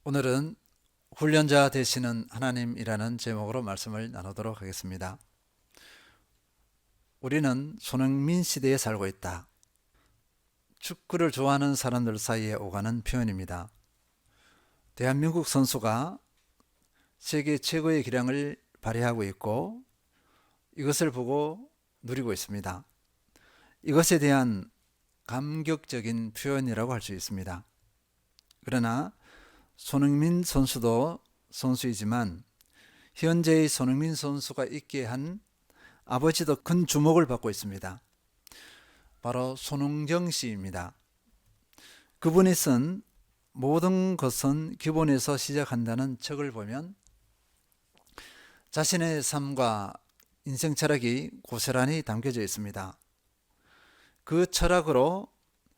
오늘은 훈련자 되시는 하나님이라는 제목으로 말씀을 나누도록 하겠습니다. 우리는 손흥민 시대에 살고 있다. 축구를 좋아하는 사람들 사이에 오가는 표현입니다. 대한민국 선수가 세계 최고의 기량을 발휘하고 있고 이것을 보고 누리고 있습니다. 이것에 대한 감격적인 표현이라고 할 수 있습니다. 그러나 손흥민 선수도 선수이지만 현재의 손흥민 선수가 있게 한 아버지도 큰 주목을 받고 있습니다. 바로 손흥정 씨입니다. 그분이 쓴 모든 것은 기본에서 시작한다는 책을 보면 자신의 삶과 인생 철학이 고스란히 담겨져 있습니다. 그 철학으로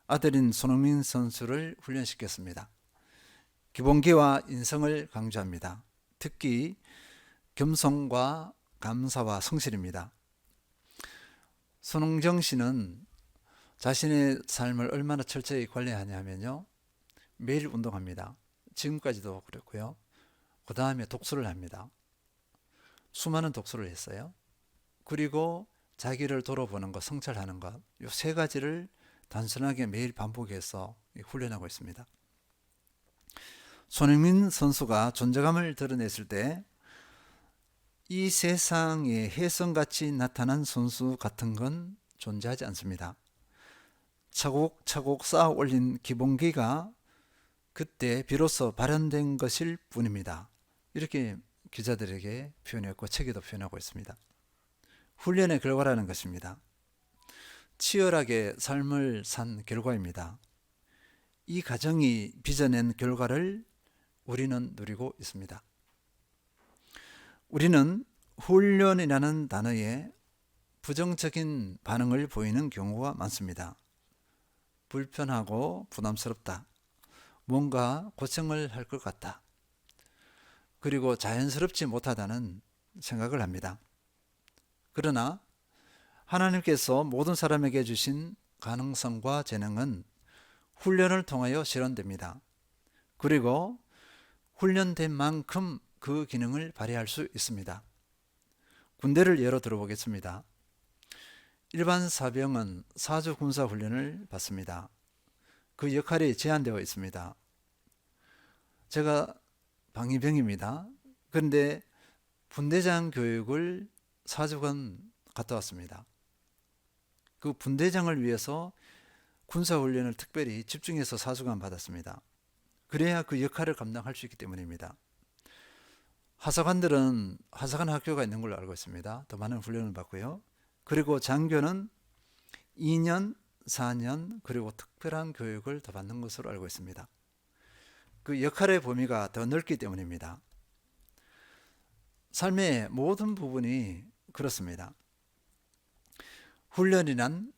아들인 손흥민 선수를 훈련시켰습니다. 기본기와 인성을 강조합니다. 특히 겸손과 감사와 성실입니다. 손흥정 씨는 자신의 삶을 얼마나 철저히 관리하냐면요, 매일 운동합니다. 지금까지도 그렇고요. 그 다음에 독서를 합니다. 수많은 독서를 했어요. 그리고 자기를 돌아보는 것, 성찰하는 것, 이 세 가지를 단순하게 매일 반복해서 훈련하고 있습니다. 손흥민 선수가 존재감을 드러냈을 때 이 세상에 혜성같이 나타난 선수 같은 건 존재하지 않습니다. 차곡차곡 쌓아 올린 기본기가 그때 비로소 발현된 것일 뿐입니다. 이렇게 기자들에게 표현했고 책에도 표현하고 있습니다. 훈련의 결과라는 것입니다. 치열하게 삶을 산 결과입니다. 이 과정이 빚어낸 결과를 우리는 누리고 있습니다. 우리는 훈련이라는 단어에 부정적인 반응을 보이는 경우가 많습니다. 불편하고 부담스럽다. 뭔가 고생을 할 것 같다. 그리고 자연스럽지 못하다는 생각을 합니다. 그러나 하나님께서 모든 사람에게 주신 가능성과 재능은 훈련을 통하여 실현됩니다. 그리고 훈련된 만큼 그 기능을 발휘할 수 있습니다. 군대를 예로 들어보겠습니다. 일반 사병은 사주 군사 훈련을 받습니다. 그 역할이 제한되어 있습니다. 제가 방위병입니다. 그런데 분대장 교육을 4주간 갔다 왔습니다. 그 분대장을 위해서 군사훈련을 특별히 집중해서 4주간 받았습니다. 그래야 그 역할을 감당할 수 있기 때문입니다. 하사관들은 하사관 학교가 있는 걸로 알고 있습니다. 더 많은 훈련을 받고요. 그리고 장교는 2년, 4년 그리고 특별한 교육을 더 받는 것으로 알고 있습니다. 그 역할의 범위가 더 넓기 때문입니다. 삶의 모든 부분이 그렇습니다. 훈련이란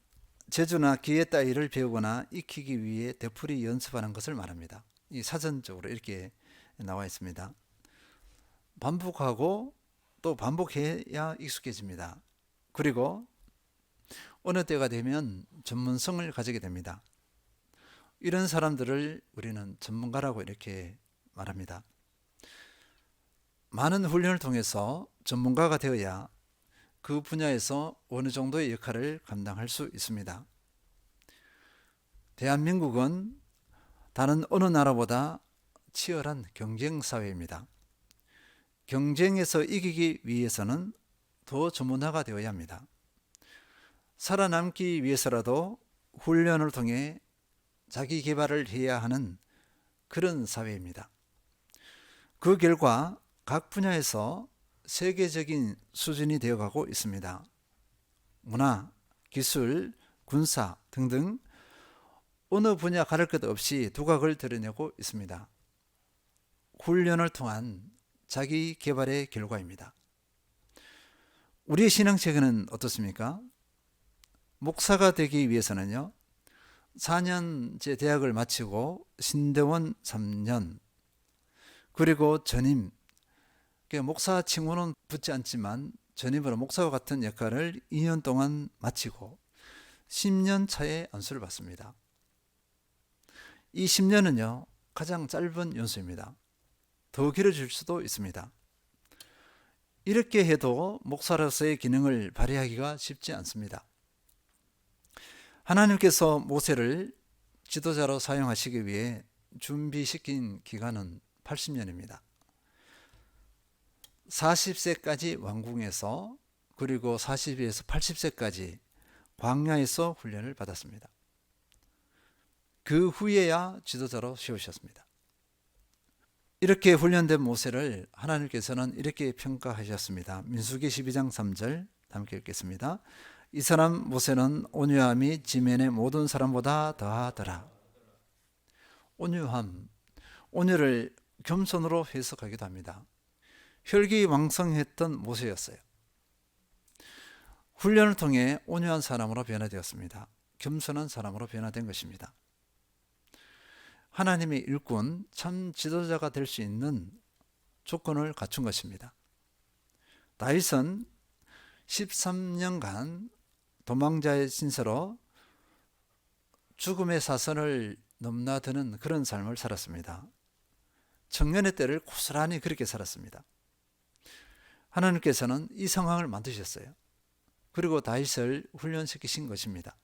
재주나 기회 따위를 배우거나 익히기 위해 되풀이 연습하는 것을 말합니다. 이 사전적으로 이렇게 나와 있습니다. 반복하고 또 반복해야 익숙해집니다. 그리고 어느 때가 되면 전문성을 가지게 됩니다. 이런 사람들을 우리는 전문가라고 이렇게 말합니다. 많은 훈련을 통해서 전문가가 되어야 그 분야에서 어느 정도의 역할을 감당할 수 있습니다. 대한민국은 다른 어느 나라보다 치열한 경쟁 사회입니다. 경쟁에서 이기기 위해서는 더 전문화가 되어야 합니다. 살아남기 위해서라도 훈련을 통해 자기 개발을 해야 하는 그런 사회입니다. 그 결과 각 분야에서 세계적인 수준이 되어가고 있습니다. 문화, 기술, 군사 등등 어느 분야 가릴 것 없이 두각을 드러내고 있습니다. 훈련을 통한 자기 개발의 결과입니다. 우리의 신앙체계는 어떻습니까? 목사가 되기 위해서는요, 4년제 대학을 마치고 신대원 3년, 그리고 전임, 목사 칭호는 붙지 않지만 전임으로 목사와 같은 역할을 2년 동안 마치고 10년 차에 안수를 받습니다. 이 10년은요, 가장 짧은 연수입니다. 더 길어질 수도 있습니다. 이렇게 해도 목사로서의 기능을 발휘하기가 쉽지 않습니다. 하나님께서 모세를 지도자로 사용하시기 위해 준비시킨 기간은 80년입니다. 40세까지 왕궁에서 그리고 40에서 80세까지 광야에서 훈련을 받았습니다. 그 후에야 지도자로 세우셨습니다. 이렇게 훈련된 모세를 하나님께서는 이렇게 평가하셨습니다. 민수기 12장 3절 함께 읽겠습니다. 이 사람 모세는 온유함이 지면의 모든 사람보다 더하더라. 온유함, 온유를 겸손으로 해석하기도 합니다. 혈기왕성했던 모세였어요. 훈련을 통해 온유한 사람으로 변화되었습니다. 겸손한 사람으로 변화된 것입니다. 하나님의 일꾼, 참 지도자가 될 수 있는 조건을 갖춘 것입니다. 다윗은 13년간 도망자의 신세로 죽음의 사선을 넘나드는 그런 삶을 살았습니다. 청년의 때를 고스란히 그렇게 살았습니다. 하나님께서는 이 상황을 만드셨어요. 그리고 다윗을 훈련시키신 것입니다.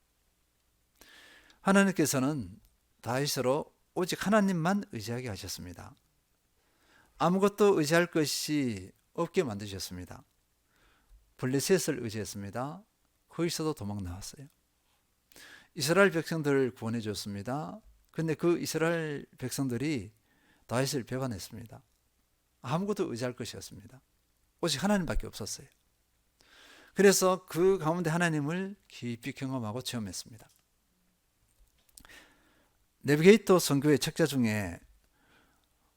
하나님께서는 다윗으로 오직 하나님만 의지하게 하셨습니다. 아무것도 의지할 것이 없게 만드셨습니다. 블레셋을 의지했습니다. 거기서도 도망 나왔어요. 이스라엘 백성들을 구원해 줬습니다. 근데 그 이스라엘 백성들이 다윗을 배반했습니다. 아무것도 의지할 것이 없습니다. 오직 하나님밖에 없었어요. 그래서 그 가운데 하나님을 깊이 경험하고 체험했습니다. 내비게이터 선교의 책자 중에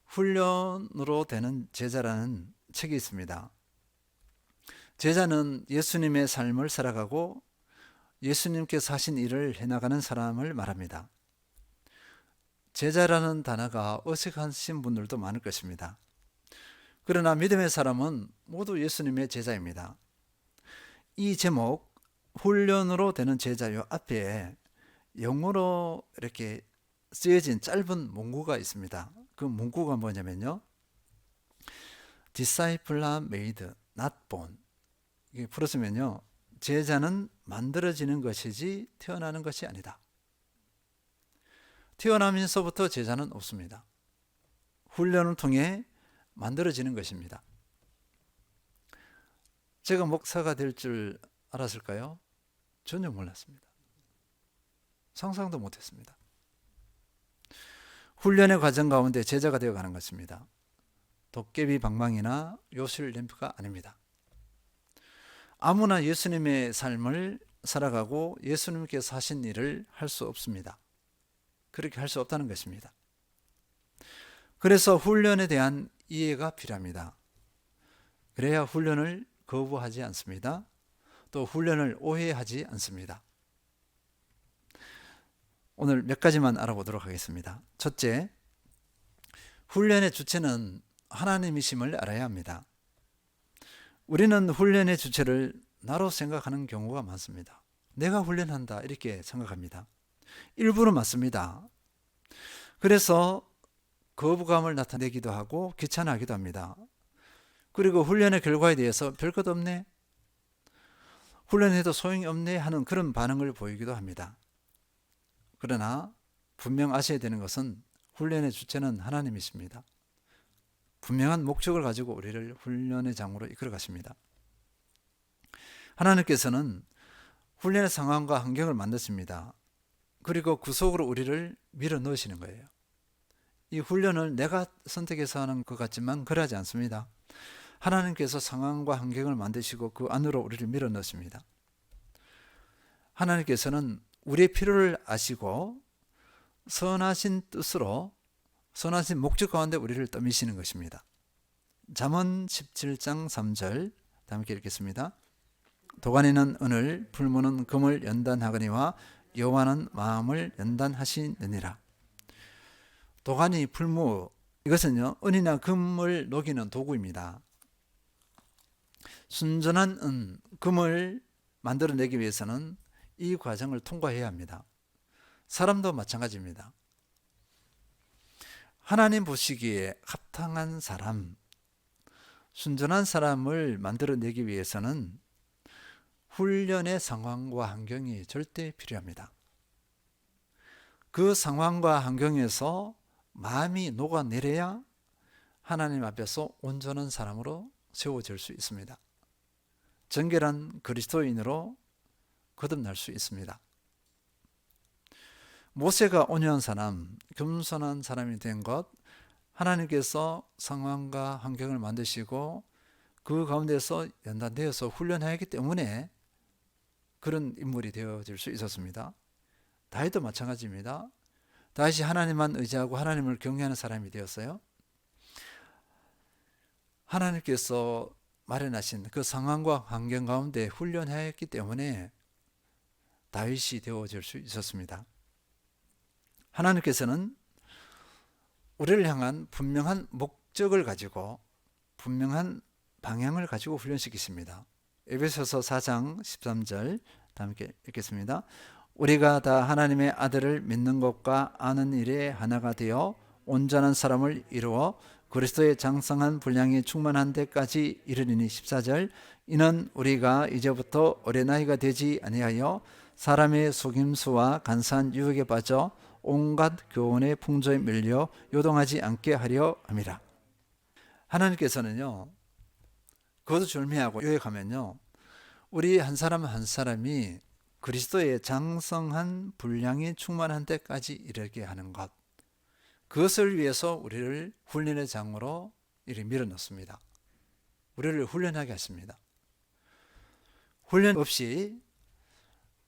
훈련으로 되는 제자라는 책이 있습니다. 제자는 예수님의 삶을 살아가고 예수님께서 하신 일을 해나가는 사람을 말합니다. 제자라는 단어가 어색하신 분들도 많을 것입니다. 그러나 믿음의 사람은 모두 예수님의 제자입니다. 이 제목, 훈련으로 되는 제자요 앞에 영어로 이렇게 쓰여진 짧은 문구가 있습니다. 그 문구가 뭐냐면요, Disciple are made, not born. 이게 풀었으면요, 제자는 만들어지는 것이지 태어나는 것이 아니다. 태어나면서부터 제자는 없습니다. 훈련을 통해 만들어지는 것입니다. 제가 목사가 될 줄 알았을까요? 전혀 몰랐습니다. 상상도 못했습니다. 훈련의 과정 가운데 제자가 되어가는 것입니다. 도깨비 방망이나 요술 램프가 아닙니다. 아무나 예수님의 삶을 살아가고 예수님께서 하신 일을 할 수 없습니다. 그렇게 할 수 없다는 것입니다. 그래서 훈련에 대한 이해가 필요합니다. 그래야 훈련을 거부하지 않습니다. 또 훈련을 오해하지 않습니다. 오늘 몇 가지만 알아보도록 하겠습니다. 첫째, 훈련의 주체는 하나님이심을 알아야 합니다. 우리는 훈련의 주체를 나로 생각하는 경우가 많습니다. 내가 훈련한다 이렇게 생각합니다. 일부는 맞습니다. 그래서 거부감을 나타내기도 하고 귀찮아하기도 합니다. 그리고 훈련의 결과에 대해서 별것 없네, 훈련해도 소용이 없네 하는 그런 반응을 보이기도 합니다. 그러나 분명 아셔야 되는 것은 훈련의 주체는 하나님이십니다. 분명한 목적을 가지고 우리를 훈련의 장으로 이끌어 가십니다. 하나님께서는 훈련의 상황과 환경을 만드십니다. 그리고 그 속으로 우리를 밀어 넣으시는 거예요. 이 훈련을 내가 선택해서 하는 것 같지만 그러지 않습니다. 하나님께서 상황과 환경을 만드시고 그 안으로 우리를 밀어 넣으십니다. 하나님께서는 우리의 필요를 아시고 선하신 뜻으로 선하신 목적 가운데 우리를 떠미시는 것입니다. 잠언 17장 3절 함께 읽겠습니다. 도가니는 은을, 풀무는 금을 연단하거니와 여호와는 마음을 연단하시느니라. 도가니, 풀무, 이것은요, 은이나 금을 녹이는 도구입니다. 순전한 은, 금을 만들어내기 위해서는 이 과정을 통과해야 합니다. 사람도 마찬가지입니다. 하나님 보시기에 합당한 사람, 순전한 사람을 만들어내기 위해서는 훈련의 상황과 환경이 절대 필요합니다. 그 상황과 환경에서 마음이 녹아내려야 하나님 앞에서 온전한 사람으로 세워질 수 있습니다. 정결한 그리스도인으로 거듭날 수 있습니다. 모세가 온유한 사람, 겸손한 사람이 된 것, 하나님께서 상황과 환경을 만드시고 그 가운데서 연단되어서 훈련하였기 때문에 그런 인물이 되어질 수 있었습니다. 다윗도 마찬가지입니다. 다윗이 하나님만 의지하고 하나님을 경외하는 사람이 되었어요. 하나님께서 마련하신 그 상황과 환경 가운데 훈련하였기 때문에 다윗이 되어질 수 있었습니다. 하나님께서는 우리를 향한 분명한 목적을 가지고 분명한 방향을 가지고 훈련시키십니다. 에베소서 4장 13절 다 함께 읽겠습니다. 우리가 다 하나님의 아들을 믿는 것과 아는 일에 하나가 되어 온전한 사람을 이루어 그리스도의 장성한 분량이 충만한 데까지 이르리니 14절 이는 우리가 이제부터 어린아이가 되지 아니하여 사람의 속임수와 간사한 유혹에 빠져 온갖 교훈의 풍조에 밀려 요동하지 않게 하려 함이라. 하나님께서는요, 거두절미하고 요약하면요, 우리 한 사람 한 사람이 그리스도의 장성한 분량이 충만한 데까지 이르게 하는 것, 그것을 위해서 우리를 훈련의 장으로 이렇게 밀어넣습니다. 우리를 훈련하게 하십니다. 훈련 없이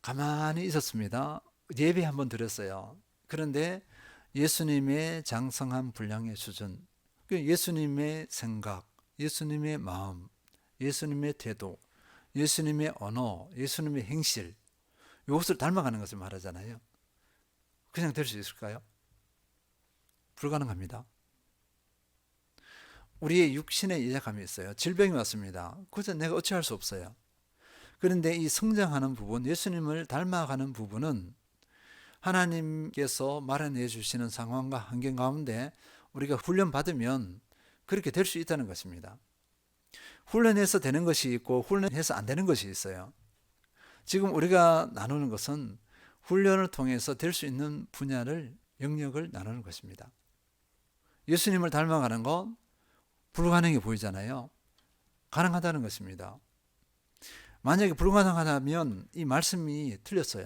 가만히 있었습니다. 예배 한번 드렸어요. 그런데 예수님의 장성한 분량의 수준, 예수님의 생각, 예수님의 마음, 예수님의 태도, 예수님의 언어, 예수님의 행실, 이것을 닮아가는 것을 말하잖아요. 그냥 될 수 있을까요? 불가능합니다. 우리의 육신의 예약함이 있어요. 질병이 왔습니다. 그것은 내가 어찌할 수 없어요. 그런데 이 성장하는 부분, 예수님을 닮아가는 부분은 하나님께서 마련해 주시는 상황과 환경 가운데 우리가 훈련받으면 그렇게 될 수 있다는 것입니다. 훈련해서 되는 것이 있고 훈련해서 안 되는 것이 있어요. 지금 우리가 나누는 것은 훈련을 통해서 될 수 있는 분야를, 영역을 나누는 것입니다. 예수님을 닮아가는 건 불가능해 보이잖아요. 가능하다는 것입니다. 만약에 불가능하다면 이 말씀이 틀렸어요.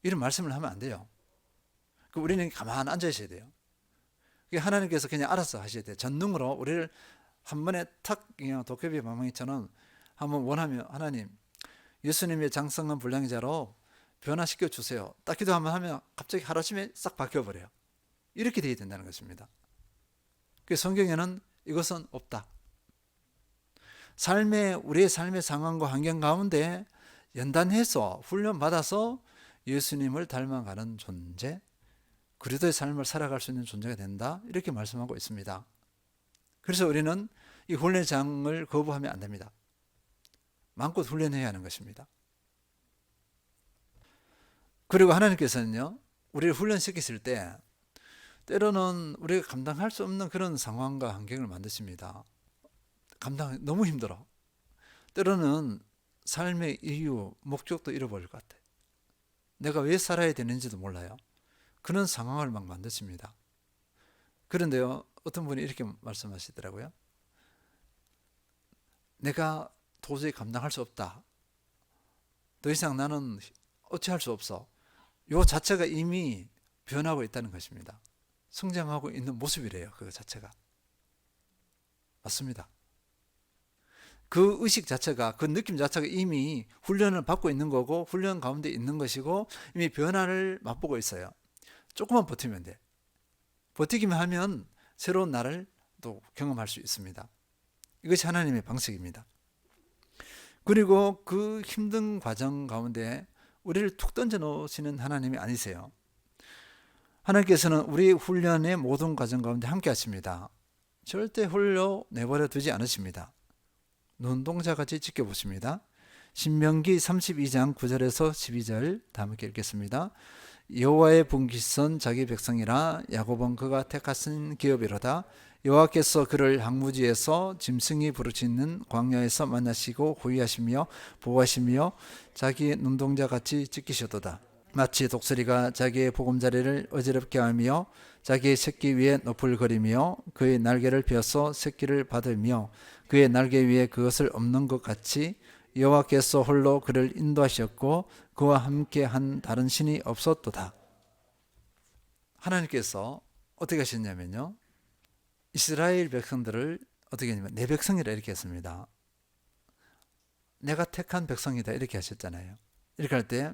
이런 말씀을 하면 안 돼요. 우리는 가만히 앉아 있어야 돼요. 하나님께서 그냥 알아서 하셔야 돼요. 전능으로 우리를 한 번에 탁 그냥 도깨비 방망이처럼 한번 원하면 하나님 예수님의 장성한 분량자로 변화시켜 주세요. 딱 기도 한번 하면 갑자기 하루아침에 싹 바뀌어버려요. 이렇게 되어야 된다는 것입니다. 성경에는 이것은 없다. 우리의 삶의 상황과 환경 가운데 연단해서 훈련받아서 예수님을 닮아가는 존재, 그리스도의 삶을 살아갈 수 있는 존재가 된다. 이렇게 말씀하고 있습니다. 그래서 우리는 이 훈련장을 거부하면 안 됩니다. 마음껏 훈련해야 하는 것입니다. 그리고 하나님께서는요, 우리를 훈련시키실 때 때로는 우리가 감당할 수 없는 그런 상황과 환경을 만드십니다. 너무 힘들어. 때로는 삶의 이유, 목적도 잃어버릴 것 같아. 내가 왜 살아야 되는지도 몰라요. 그런 상황을 막 만드십니다. 그런데요, 어떤 분이 이렇게 말씀하시더라고요. 내가 도저히 감당할 수 없다. 더 이상 나는 어찌할 수 없어. 요 자체가 이미 변하고 있다는 것입니다. 성장하고 있는 모습이래요. 그 자체가. 맞습니다. 그 의식 자체가, 그 느낌 자체가 이미 훈련을 받고 있는 거고 훈련 가운데 있는 것이고 이미 변화를 맛보고 있어요. 조금만 버티면 돼. 버티기만 하면 새로운 날을 또 경험할 수 있습니다. 이것이 하나님의 방식입니다. 그리고 그 힘든 과정 가운데 우리를 툭 던져 놓으시는 하나님이 아니세요. 하나님께서는 우리 훈련의 모든 과정 가운데 함께 하십니다. 절대 홀로 내버려 두지 않으십니다. 눈동자같이 지켜보십니다. 신명기 32장 9절에서 12절 다 함께 읽겠습니다. 여호와의 분깃은 자기 백성이라 야곱은 그가 택하신 기업이로다. 여호와께서 그를 항무지에서 짐승이 부르짖는 광야에서 만나시고 호위하시며 보호하시며 자기 눈동자 같이 지키셨도다. 마치 독수리가 자기의 보금자리를 어지럽게 하며 자기의 새끼 위에 너풀거리며 그의 날개를 펴서 새끼를 받으며 그의 날개 위에 그것을 엎는 것 같이 여호와께서 홀로 그를 인도하셨고 그와 함께 한 다른 신이 없었도다. 하나님께서 어떻게 하셨냐면요, 이스라엘 백성들을 어떻게 했냐면 내 백성이라 이렇게 했습니다. 내가 택한 백성이다 이렇게 하셨잖아요. 이렇게 할 때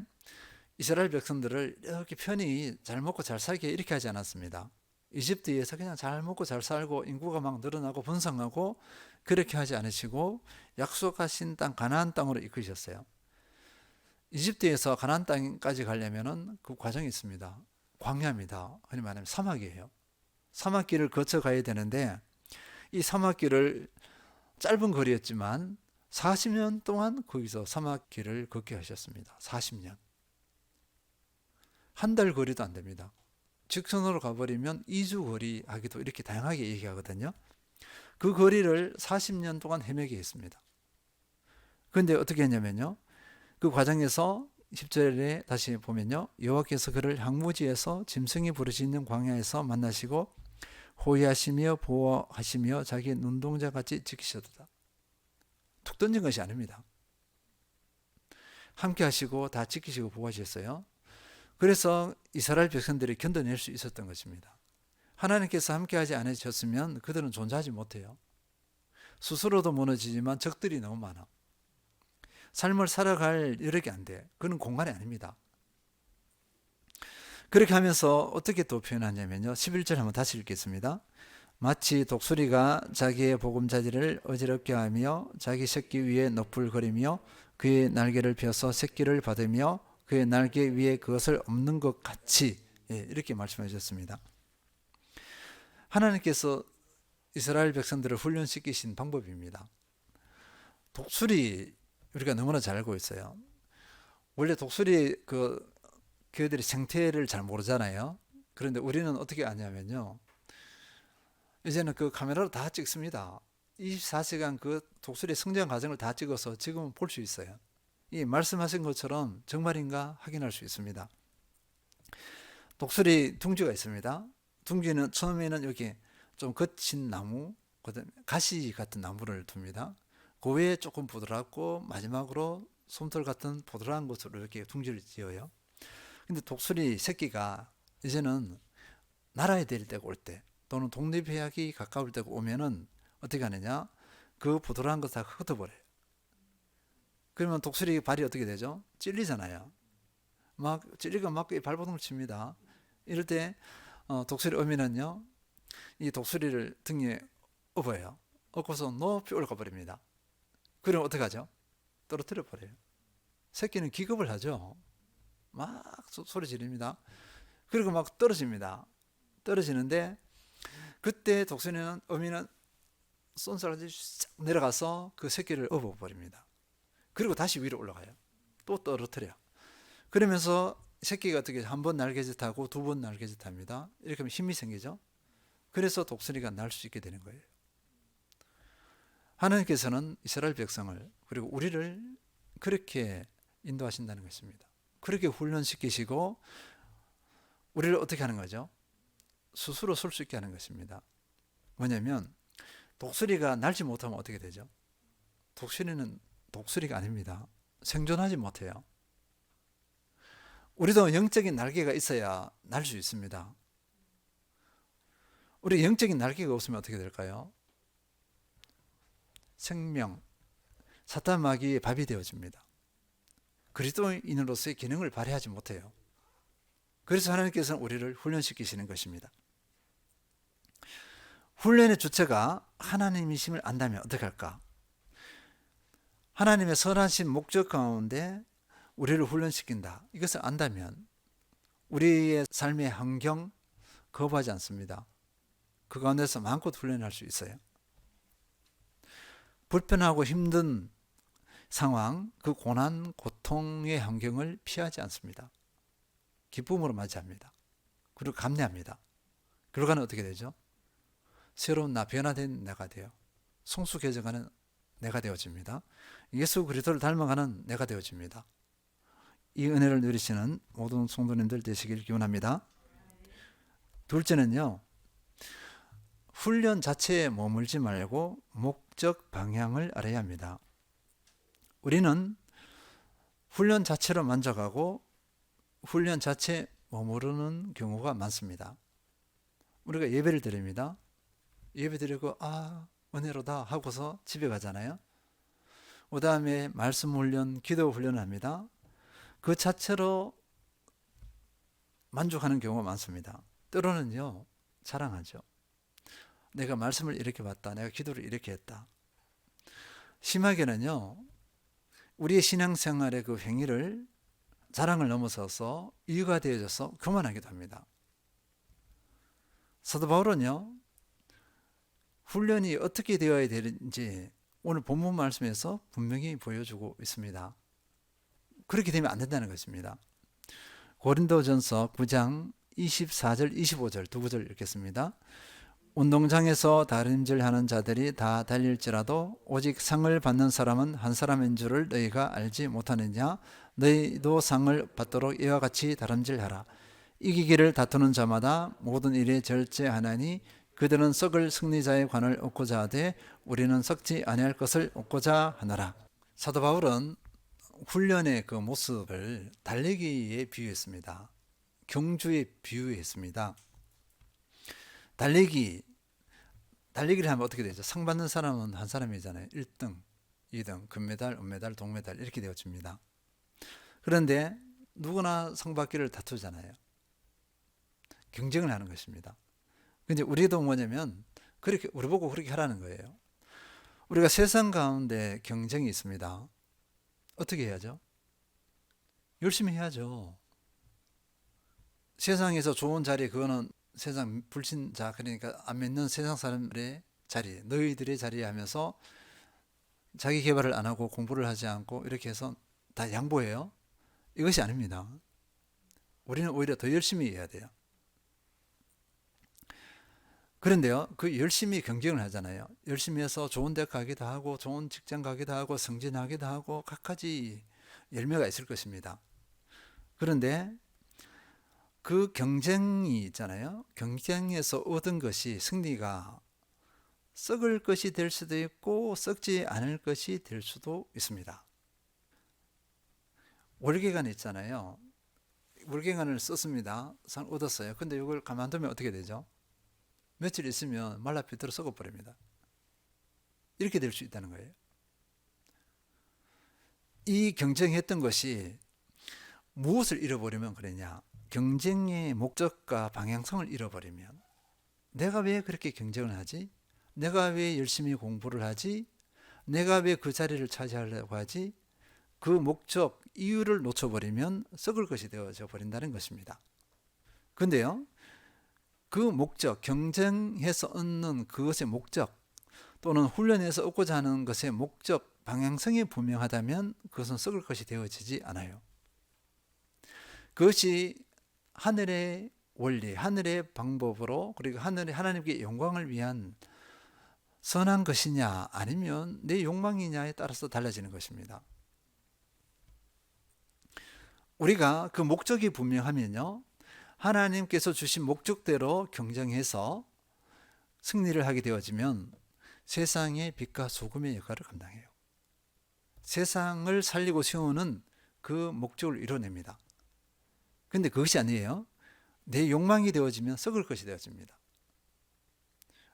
이스라엘 백성들을 이렇게 편히 잘 먹고 잘 살게 이렇게 하지 않았습니다. 이집트에서 그냥 잘 먹고 잘 살고 인구가 막 늘어나고 번성하고 그렇게 하지 않으시고 약속하신 땅 가나안 땅으로 이끄셨어요. 이집트에서 가나안 땅까지 가려면은 그 과정이 있습니다. 광야입니다. 흔히 말하면 사막이에요. 사막길을 거쳐 가야 되는데 이 사막길을 짧은 거리였지만 40년 동안 거기서 사막길을 걷게 하셨습니다. 40년. 한 달 거리도 안 됩니다. 직선으로 가버리면 2주 거리 하기도 이렇게 다양하게 얘기하거든요. 그 거리를 40년 동안 헤매게 했습니다. 그런데 어떻게 했냐면요, 그 과정에서 10절에 다시 보면요, 여호와께서 그를 항무지에서 짐승이 부르짖는 광야에서 만나시고 호위하시며 보호하시며 자기 눈동자 같이 지키셨다. 툭 던진 것이 아닙니다. 함께 하시고 다 지키시고 보호하셨어요. 그래서 이스라엘 백성들이 견뎌낼 수 있었던 것입니다. 하나님께서 함께하지 않으셨으면 그들은 존재하지 못해요. 스스로도 무너지지만 적들이 너무 많아. 삶을 살아갈 여력이 안 돼. 그건 공간이 아닙니다. 그렇게 하면서 어떻게 또 표현하냐면요, 11절 한번 다시 읽겠습니다. 마치 독수리가 자기의 보금자리를 어지럽게 하며 자기 새끼 위에 너풀거리며 그의 날개를 펴서 새끼를 받으며 그의 날개 위에 그것을 엎는 것 같이, 이렇게 말씀해 주셨습니다. 하나님께서 이스라엘 백성들을 훈련시키신 방법입니다. 독수리 우리가 너무나 잘 알고 있어요. 원래 독수리 그들이 생태를 잘 모르잖아요. 그런데 우리는 어떻게 아냐면요, 이제는 그 카메라로 다 찍습니다. 24시간 그 독수리 성장 과정을 다 찍어서 지금은 볼 수 있어요. 이 말씀하신 것처럼 정말인가 확인할 수 있습니다. 독수리 둥지가 있습니다. 둥지는 처음에는 여기 좀 거친 나무, 그다음에 가시 같은 나무를 둡니다. 그 외에 조금 부드럽고 마지막으로 솜털 같은 부드러운 곳으로 이렇게 둥지를 지어요. 근데 독수리 새끼가 이제는 날아야 될 때가 올 때, 또는 독립해하기 가까울 때가 오면은 어떻게 하느냐, 그 부드러운 것 다 흩어버려요. 그러면 독수리 발이 어떻게 되죠? 찔리잖아요. 막 찔리고 막 발버둥을 칩니다. 이럴 때 독수리 어미는요, 이 독수리를 등에 업어요. 업고서 높이 올라가 버립니다. 그럼 어떻게 하죠? 떨어뜨려 버려요. 새끼는 기겁을 하죠. 막 소리 지릅니다. 그리고 막 떨어집니다. 떨어지는데 그때 독수리는, 어미는 쏜살같이 싹 내려가서 그 새끼를 업어버립니다. 그리고 다시 위로 올라가요. 또 떨어뜨려. 그러면서 새끼가 어떻게 한 번 날개짓하고 두 번 날개짓합니다. 이렇게 하면 힘이 생기죠. 그래서 독수리가 날 수 있게 되는 거예요. 하나님께서는 이스라엘 백성을, 그리고 우리를 그렇게 인도하신다는 것입니다. 그렇게 훈련시키시고 우리를 어떻게 하는 거죠? 스스로 설 수 있게 하는 것입니다. 뭐냐면 독수리가 날지 못하면 어떻게 되죠? 독수리는 독수리가 아닙니다. 생존하지 못해요. 우리도 영적인 날개가 있어야 날 수 있습니다. 우리 영적인 날개가 없으면 어떻게 될까요? 생명, 사탄 마귀의 밥이 되어집니다. 그리스도인으로서의 기능을 발휘하지 못해요. 그래서 하나님께서는 우리를 훈련시키시는 것입니다. 훈련의 주체가 하나님이심을 안다면 어떻게 할까? 하나님의 선하신 목적 가운데 우리를 훈련시킨다, 이것을 안다면 우리의 삶의 환경 거부하지 않습니다. 그 가운데서 마음껏 훈련할 수 있어요. 불편하고 힘든 상황, 그 고난, 고통의 환경을 피하지 않습니다. 기쁨으로 맞이합니다. 그리고 감내합니다. 결과는 어떻게 되죠? 새로운 나, 변화된 내가 돼요. 성숙해져가는 내가 되어집니다. 예수 그리스도를 닮아가는 내가 되어집니다. 이 은혜를 누리시는 모든 성도님들 되시길 기원합니다. 둘째는요, 훈련 자체에 머물지 말고 목적 방향을 알아야 합니다. 우리는 훈련 자체로 만족하고 훈련 자체에 머무르는 경우가 많습니다. 우리가 예배를 드립니다. 예배 드리고 은혜로다 하고서 집에 가잖아요. 그 다음에 말씀 훈련, 기도 훈련을 합니다. 그 자체로 만족하는 경우가 많습니다. 때로는요, 자랑하죠. 내가 말씀을 이렇게 봤다. 내가 기도를 이렇게 했다. 심하게는요, 우리의 신앙생활의 그 행위를 자랑을 넘어서서 이유가 되어져서 교만하기도 합니다. 사도 바울은요, 훈련이 어떻게 되어야 되는지 오늘 본문 말씀에서 분명히 보여주고 있습니다. 그렇게 되면 안 된다는 것입니다. 고린도전서 9장 24절 25절 두 구절 읽겠습니다. 운동장에서 다림질하는 자들이 다 달릴지라도 오직 상을 받는 사람은 한 사람인 줄을 너희가 알지 못하느냐. 너희도 상을 받도록 이와 같이 다름질하라. 이기기를 다투는 자마다 모든 일에 절제하나니 그들은 썩을 승리자의 관을 얻고자 하되 우리는 썩지 아니할 것을 얻고자 하노라. 사도 바울은 훈련의 그 모습을 달리기에 비유했습니다. 경주에 비유했습니다. 달리기를 하면 어떻게 되죠? 상 받는 사람은 한 사람이잖아요. 1등, 2등, 금메달, 은메달, 동메달 이렇게 되어집니다. 그런데 누구나 상 받기를 다투잖아요. 경쟁을 하는 것입니다. 근데 우리도 뭐냐면 그렇게 우리 보고 그렇게 하라는 거예요. 우리가 세상 가운데 경쟁이 있습니다. 어떻게 해야죠? 열심히 해야죠. 세상에서 좋은 자리, 그거는 세상 불신자, 그러니까 안 믿는 세상 사람들의 자리, 너희들의 자리 하면서 자기 개발을 안 하고 공부를 하지 않고 이렇게 해서 다 양보해요. 이것이 아닙니다. 우리는 오히려 더 열심히 해야 돼요. 그런데요, 그 열심히 경쟁을 하잖아요. 열심히 해서 좋은 데 가기도 하고 좋은 직장 가기도 하고 승진하기도 하고 갖가지 열매가 있을 것입니다. 그런데 그 경쟁이 있잖아요. 경쟁에서 얻은 것이 승리가 썩을 것이 될 수도 있고 썩지 않을 것이 될 수도 있습니다. 월계관 있잖아요. 월계관을 썼습니다. 상 얻었어요. 근데 이걸 가만두면 어떻게 되죠? 며칠 있으면 말라 비틀어 썩어버립니다. 이렇게 될 수 있다는 거예요. 이 경쟁했던 것이 무엇을 잃어버리면 그러냐? 경쟁의 목적과 방향성을 잃어버리면 내가 왜 그렇게 경쟁을 하지? 내가 왜 열심히 공부를 하지? 내가 왜 그 자리를 차지하려고 하지? 그 목적, 이유를 놓쳐버리면 썩을 것이 되어져 버린다는 것입니다. 근데요, 그 목적, 경쟁해서 얻는 그것의 목적 또는 훈련해서 얻고자 하는 것의 목적, 방향성이 분명하다면 그것은 썩을 것이 되어지지 않아요. 그것이 하늘의 원리, 하늘의 방법으로 그리고 하나님께 영광을 위한 선한 것이냐 아니면 내 욕망이냐에 따라서 달라지는 것입니다. 우리가 그 목적이 분명하면요, 하나님께서 주신 목적대로 경쟁해서 승리를 하게 되어지면 세상의 빛과 소금의 역할을 감당해요. 세상을 살리고 세우는 그 목적을 이뤄냅니다. 근데 그것이 아니에요. 내 욕망이 되어지면 썩을 것이 되어집니다.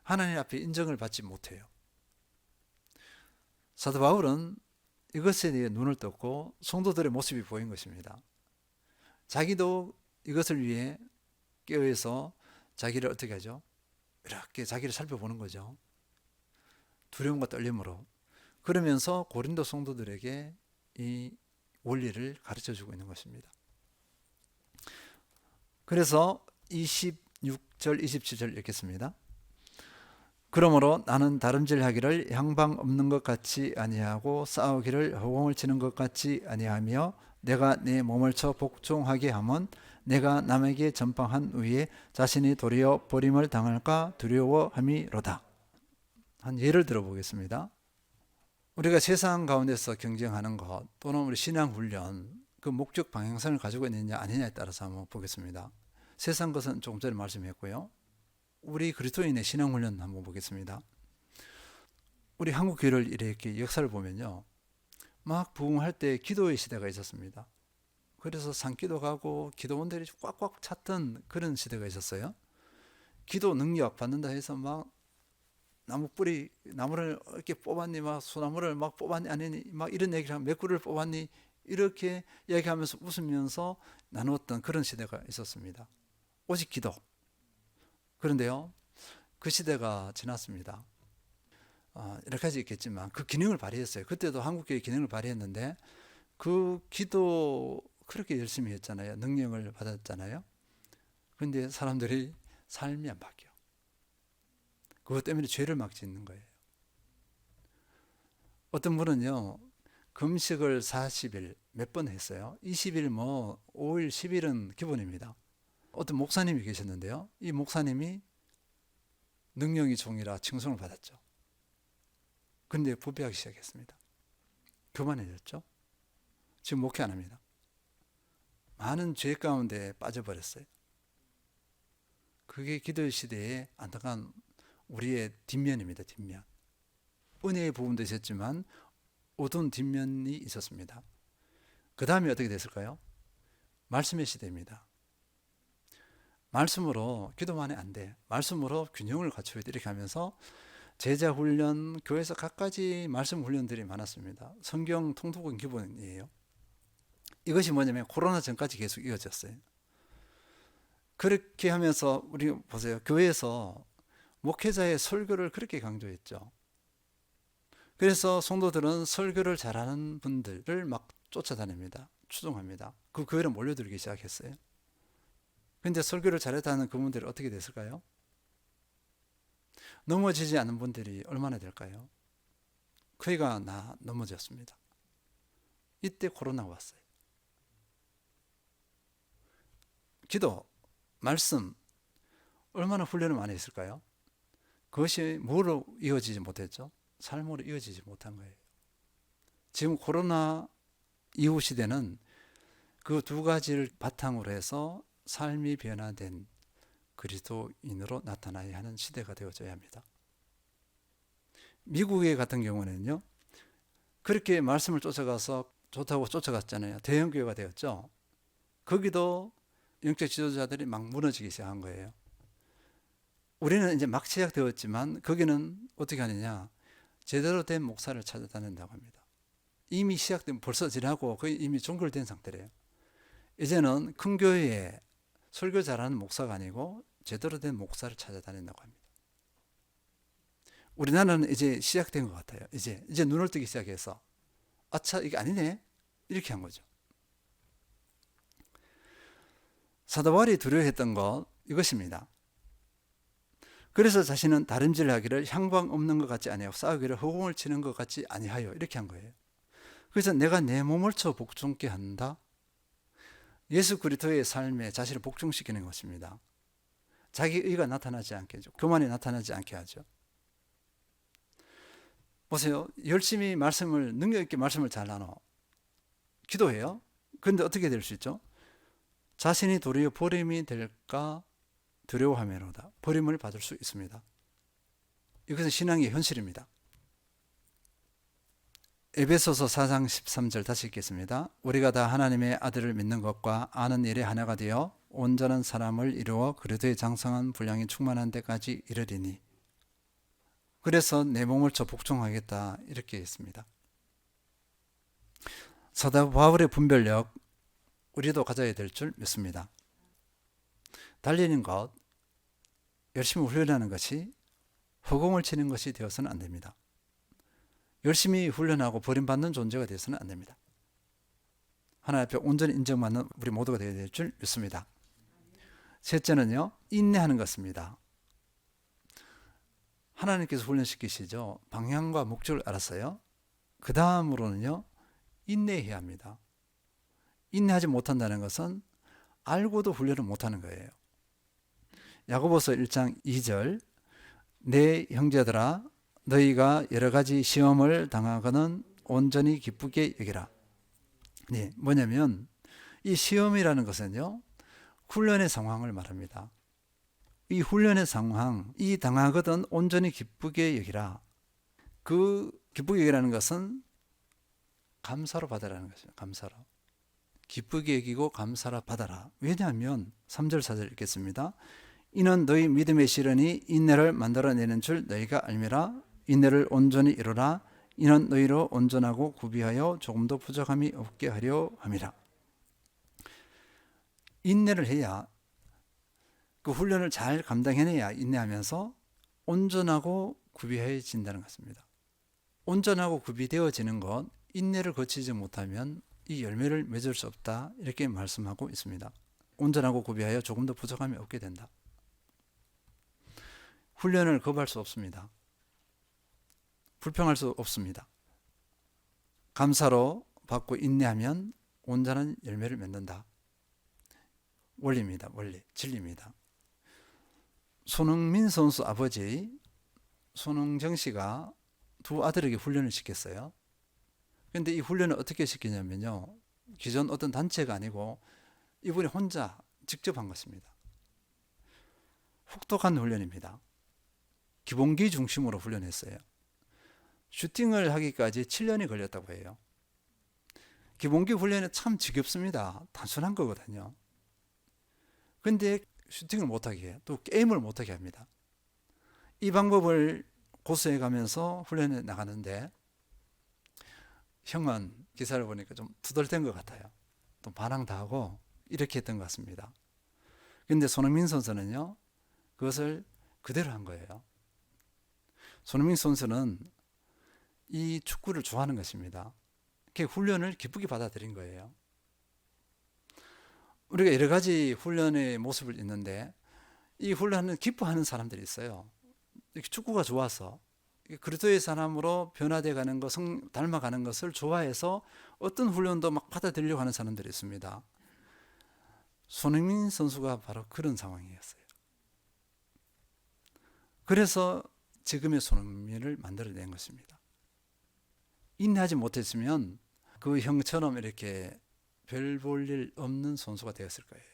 하나님 앞에 인정을 받지 못해요. 사도 바울은 이것에 대해 눈을 떴고 성도들의 모습이 보인 것입니다. 자기도 이것을 위해 깨어서 자기를 어떻게 하죠? 이렇게 자기를 살펴보는 거죠. 두려움과 떨림으로. 그러면서 고린도 성도들에게 이 원리를 가르쳐주고 있는 것입니다. 그래서 26절 27절 읽겠습니다. 그러므로 나는 다름질하기를 향방 없는 것 같이 아니하고 싸우기를 허공을 치는 것 같이 아니하며 내가 내 몸을 쳐 복종하게 하면 내가 남에게 전파한 후에 자신이 도리어 버림을 당할까 두려워함이로다. 한 예를 들어보겠습니다. 우리가 세상 가운데서 경쟁하는 것 또는 우리 신앙 훈련 그 목적 방향성을 가지고 있느냐 아니냐에 따라서 한번 보겠습니다. 세상 것은 조금 전에 말씀했고요. 우리 그리스도인의 신앙 훈련 한번 보겠습니다. 우리 한국 교회를 이렇게 역사를 보면요, 막 부흥할 때 기도의 시대가 있었습니다. 그래서 산기도 가고 기도원들이 꽉꽉 찼던 그런 시대가 있었어요. 기도 능력 받는다 해서 막 나무 뿌리, 나무를 이렇게 뽑았니, 막 소나무를 막 뽑았니, 아니니, 막 이런 얘기를 하면 몇 그루를 뽑았니, 이렇게 이야기하면서 웃으면서 나누었던 그런 시대가 있었습니다. 오직 기도. 그런데요, 그 시대가 지났습니다. 여러 가지 있겠지만 그 기능을 발휘했어요. 그때도 한국교회 기능을 발휘했는데 그 기도 그렇게 열심히 했잖아요. 능력을 받았잖아요. 그런데 사람들이 삶이 안 바뀌어. 그것 때문에 죄를 막 짓는 거예요. 어떤 분은요, 금식을 40일 몇 번 했어요. 20일, 5일, 10일은 기본입니다. 어떤 목사님이 계셨는데요. 이 목사님이 능력이 종이라 칭송을 받았죠. 그런데 부패하기 시작했습니다. 교만해졌죠. 지금 목회 안 합니다. 많은 죄 가운데 빠져버렸어요. 그게 기도 시대의 안타까운 우리의 뒷면입니다. 뒷면. 은혜의 부분도 있었지만 어두운 뒷면이 있었습니다. 그 다음에 어떻게 됐을까요? 말씀의 시대입니다. 말씀으로 기도만 안 돼. 말씀으로 균형을 갖춰야 돼. 이렇게 하면서 제자 훈련, 교회에서 갖가지 말씀 훈련들이 많았습니다. 성경 통독은 기본이에요. 이것이 뭐냐면 코로나 전까지 계속 이어졌어요. 그렇게 하면서 우리 보세요. 교회에서 목회자의 설교를 그렇게 강조했죠. 그래서 성도들은 설교를 잘하는 분들을 막 쫓아다닙니다. 추종합니다. 그 교회로 몰려들기 시작했어요. 그런데 설교를 잘했다는 그분들이 어떻게 됐을까요? 넘어지지 않은 분들이 얼마나 될까요? 거의가 넘어졌습니다. 이때 코로나가 왔어요. 기도, 말씀, 얼마나 훈련을 많이 했을까요? 그것이 뭐로 이어지지 못했죠? 삶으로 이어지지 못한 거예요. 지금 코로나 이후 시대는 그 두 가지를 바탕으로 해서 삶이 변화된 그리스도인으로 나타나야 하는 시대가 되어져야 합니다. 미국에 같은 경우는요, 그렇게 말씀을 쫓아가서 좋다고 쫓아갔잖아요. 대형교회가 되었죠. 거기도 영적 지도자들이 막 무너지기 시작한 거예요. 우리는 이제 막 시작되었지만 거기는 어떻게 하느냐, 제대로 된 목사를 찾아다닌다고 합니다. 이미 시작되면 벌써 지나고 거의 이미 종결된 상태래요. 이제는 큰 교회에 설교 잘하는 목사가 아니고 제대로 된 목사를 찾아다닌다고 합니다. 우리나라는 이제 시작된 것 같아요. 이제 눈을 뜨기 시작해서 아차 이게 아니네 이렇게 한 거죠. 사도 바울이 두려워했던 것 이것입니다. 그래서 자신은 다름질하기를 향방 없는 것 같지 아니하고 싸우기를 허공을 치는 것 같지 아니하여 이렇게 한 거예요. 그래서 내가 내 몸을 쳐 복종케 한다. 예수 그리스도의 삶에 자신을 복종시키는 것입니다. 자기 의가 나타나지 않게 하죠. 교만이 나타나지 않게 하죠. 보세요. 열심히 능력 있게 말씀을 잘 나눠. 기도해요. 그런데 어떻게 될 수 있죠? 자신이 도리어 버림이 될까 두려워하면로다. 버림을 받을 수 있습니다. 이것은 신앙의 현실입니다. 에베소서 4장 13절 다시 읽겠습니다. 우리가 다 하나님의 아들을 믿는 것과 아는 일에 하나가 되어 온전한 사람을 이루어 그리스도의 장성한 분량이 충만한 데까지 이르리니. 그래서 내 몸을 쳐 복종하겠다 이렇게 했습니다. 사도 바울의 분별력 우리도 가져야 될 줄 믿습니다. 달리는 것, 열심히 훈련하는 것이 허공을 치는 것이 되어서는 안 됩니다. 열심히 훈련하고 버림받는 존재가 되어서는 안 됩니다. 하나님 앞에 온전히 인정받는 우리 모두가 되어야 될 줄 믿습니다. 셋째는요, 인내하는 것입니다. 하나님께서 훈련시키시죠. 방향과 목적을 알았어요. 그 다음으로는요, 인내해야 합니다. 인내하지 못한다는 것은 알고도 훈련을 못하는 거예요. 야고보서 1장 2절 내 형제들아 너희가 여러 가지 시험을 당하거든 온전히 기쁘게 여기라. 네, 뭐냐면 이 시험이라는 것은요, 훈련의 상황을 말합니다. 이 훈련의 상황, 이 당하거든 온전히 기쁘게 여기라. 그 기쁘게 여기라는 것은 감사로 받으라는 것이죠. 감사로. 기쁘게 여기고 감사로 받아라. 왜냐하면 3절 4절 읽겠습니다. 이는 너희 믿음의 시련이 인내를 만들어내는 줄 너희가 알미라. 인내를 온전히 이루라. 이는 너희로 온전하고 구비하여 조금도 부족함이 없게 하려 함이라. 인내를 해야, 그 훈련을 잘 감당해내야 인내하면서 온전하고 구비해진다는 것입니다. 온전하고 구비되어지는 것, 인내를 거치지 못하면 이 열매를 맺을 수 없다, 이렇게 말씀하고 있습니다. 온전하고 구비하여 조금도 부족함이 없게 된다. 훈련을 거부할 수 없습니다. 불평할 수 없습니다. 감사로 받고 인내하면 온전한 열매를 맺는다. 원리입니다. 원리, 진리입니다. 손흥민 선수 아버지 손흥정 씨가 두 아들에게 훈련을 시켰어요. 그런데 이 훈련을 어떻게 시키냐면요, 기존 어떤 단체가 아니고 이분이 혼자 직접 한 것입니다. 혹독한 훈련입니다. 기본기 중심으로 훈련했어요. 슈팅을 하기까지 7년이 걸렸다고 해요. 기본기 훈련은 참 지겹습니다. 단순한 거거든요. 근데 슈팅을 못하게 해요. 또 게임을 못하게 합니다. 이 방법을 고수해 가면서 훈련해 나가는데, 형은 기사를 보니까 좀 투덜댄 것 같아요. 또 반항 다 하고 이렇게 했던 것 같습니다. 근데 손흥민 선수는요, 그것을 그대로 한 거예요. 손흥민 선수는 이 축구를 좋아하는 것입니다. 그 훈련을 기쁘게 받아들인 거예요. 우리가 여러 가지 훈련의 모습을 있는데, 이 훈련은 기뻐하는 사람들이 있어요. 축구가 좋아서 그리스도의 사람으로 변화되어 가는 것, 닮아가는 것을 좋아해서 어떤 훈련도 막 받아들이려고 하는 사람들이 있습니다. 손흥민 선수가 바로 그런 상황이었어요. 그래서 지금의 손흥민을 만들어낸 것입니다. 인내하지 못했으면 그 형처럼 이렇게 별 볼 일 없는 선수가 되었을 거예요.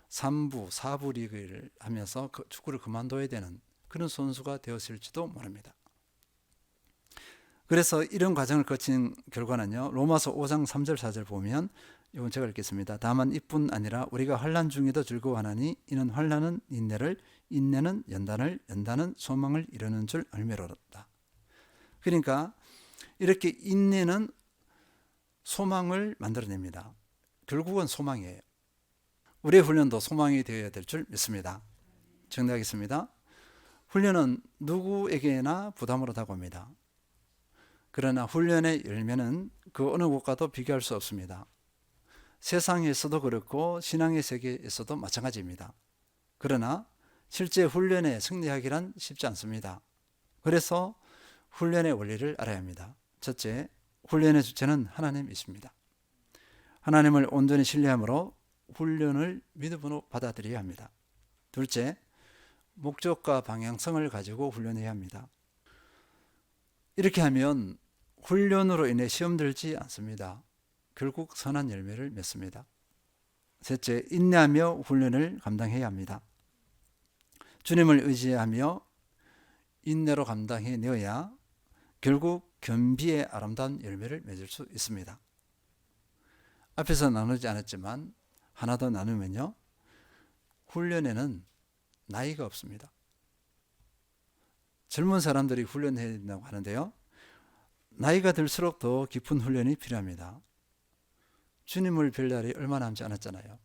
3부, 4부 리그를 하면서 축구를 그만둬야 되는 그런 선수가 되었을지도 모릅니다. 그래서 이런 과정을 거친 결과는요, 로마서 5장 3절 4절 보면, 이건 제가 읽겠습니다. 다만 이뿐 아니라 우리가 환난 중에도 즐거워하나니 이는 환난은 인내를, 인내는 연단을, 연단은 소망을 이루는 줄 알미로다. 그러니까 이렇게 인내는 소망을 만들어냅니다. 결국은 소망이에요. 우리의 훈련도 소망이 되어야 될 줄 믿습니다. 정리하겠습니다. 훈련은 누구에게나 부담으로 다가옵니다. 그러나 훈련의 열매는 그 어느 곳과도 비교할 수 없습니다. 세상에서도 그렇고 신앙의 세계에서도 마찬가지입니다. 그러나 실제 훈련에 승리하기란 쉽지 않습니다. 그래서 훈련의 원리를 알아야 합니다. 첫째, 훈련의 주체는 하나님이십니다. 하나님을 온전히 신뢰함으로 훈련을 믿음으로 받아들여야 합니다. 둘째, 목적과 방향성을 가지고 훈련해야 합니다. 이렇게 하면 훈련으로 인해 시험 들지 않습니다. 결국 선한 열매를 맺습니다. 셋째, 인내하며 훈련을 감당해야 합니다. 주님을 의지하며 인내로 감당해내어야 결국 겸비의 아름다운 열매를 맺을 수 있습니다. 앞에서 나누지 않았지만 하나 더 나누면요, 훈련에는 나이가 없습니다. 젊은 사람들이 훈련해야 된다고 하는데요, 나이가 들수록 더 깊은 훈련이 필요합니다. 주님을 뵐 날이 얼마 남지 않았잖아요.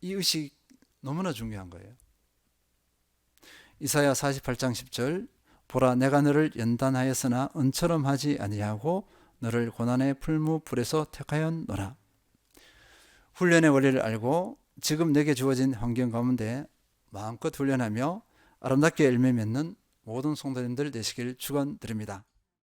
이 의식 너무나 중요한 거예요. 이사야 48장 10절, 보라 내가 너를 연단하였으나 은처럼 하지 아니하고 너를 고난의 풀무불에서 택하였노라. 훈련의 원리를 알고 지금 내게 주어진 환경 가운데 마음껏 훈련하며 아름답게 열매 맺는 모든 성도님들 되시길 축원드립니다.